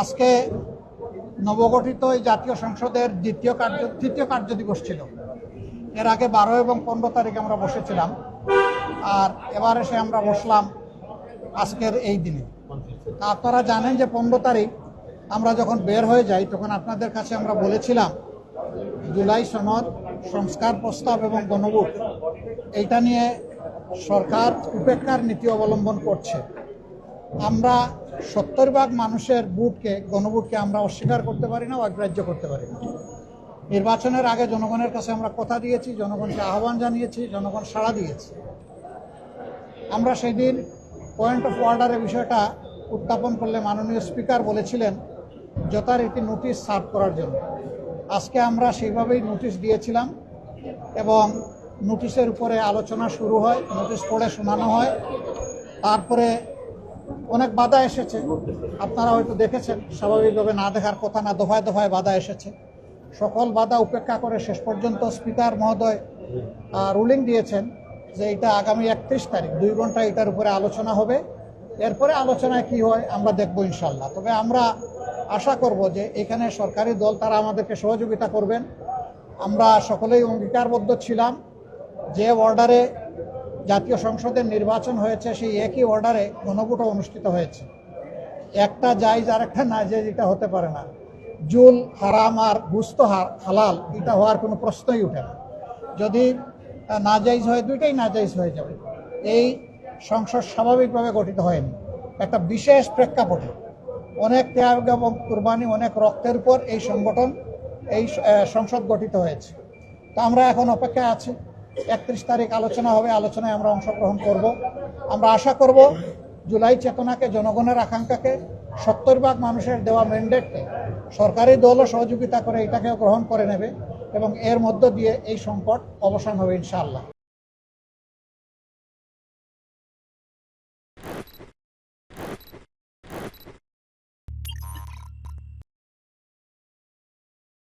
আজকে নবগঠিত এই জাতীয় সংসদের তৃতীয় কার্য দিবস ছিল। এর আগে 12 এবং 15 তারিখ আমরা বসেছিলাম, আর এবার এসে আমরা বসলাম আজকের এই দিনে। আপনারা জানেন যে 15 তারিখ আমরা যখন বের হয়ে যাই তখন আপনাদের কাছে আমরা বলেছিলাম জুলাই সনদ, সংস্কার প্রস্তাব এবং গণভোট এইটা নিয়ে সরকার উপেক্ষার নীতি অবলম্বন করছে। আমরা 70% মানুষের গণভোটকে আমরা অস্বীকার করতে পারি না, অগ্রাহ্য করতে পারি না। নির্বাচনের আগে জনগণের কাছে আমরা কথা দিয়েছি, জনগণকে আহ্বান জানিয়েছি, জনগণ সাড়া দিয়েছে। আমরা সেই দিন পয়েন্ট অফ অর্ডারের বিষয়টা উত্থাপন করলে মাননীয় স্পিকার বলেছিলেন যথারীতি নোটিশ সার্ভ করার জন্য। আজকে আমরা সেইভাবেই নোটিশ দিয়েছিলাম এবং নোটিশের উপরে আলোচনা শুরু হয়, নোটিশ পড়ে শোনানো হয়। তারপরে অনেক বাধা এসেছে, আপনারা হয়তো দেখেছেন, স্বাভাবিকভাবে না দেখার কথা না, দফায় দফায় বাধা এসেছে। সকল বাধা উপেক্ষা করে শেষ পর্যন্ত স্পিকার মহোদয় রুলিং দিয়েছেন যে এটা আগামী 31 তারিখ 2 ঘন্টা এটার উপরে আলোচনা হবে। এরপরে আলোচনায় কি হয় আমরা দেখব ইনশাল্লাহ। তবে আমরা আশা করব যে এখানে সরকারি দল তারা আমাদেরকে সহযোগিতা করবেন। আমরা সকলেই অঙ্গীকারবদ্ধ ছিলাম যে অর্ডারে জাতীয় সংসদের নির্বাচন হয়েছে সেই একই অর্ডারে গণভোটও অনুষ্ঠিত হয়েছে। একটা জায়েজ আর একটা না জায়েজ এটা হতে পারে না। জুল হারাম আর গুস্ত হালাল এটা হওয়ার কোনো প্রশ্নই উঠে না। যদি নাজাইজ হয় দুইটাই নাজাইজ হয়ে যাবে। এই সংসদ স্বাভাবিকভাবে গঠিত হয়নি, একটা বিশেষ প্রেক্ষাপটে অনেক ত্যাগ এবং কুরবানি, অনেক রক্তের উপর এই সংসদ গঠিত হয়েছে। তো আমরা এখন অপেক্ষায় আছি, 31 তারিখ আলোচনা হবে, আলোচনায় আমরা অংশগ্রহণ করব। আমরা আশা করব জুলাই চেতনাকে, জনগণের আকাঙ্ক্ষাকে, 70% মানুষের দেওয়া ম্যান্ডেটকে সরকারি দলও সহযোগিতা করে এটাকেও গ্রহণ করে নেবে এবং এর মধ্য দিয়ে এই সংকট অবসান হবে ইনশাআল্লাহ।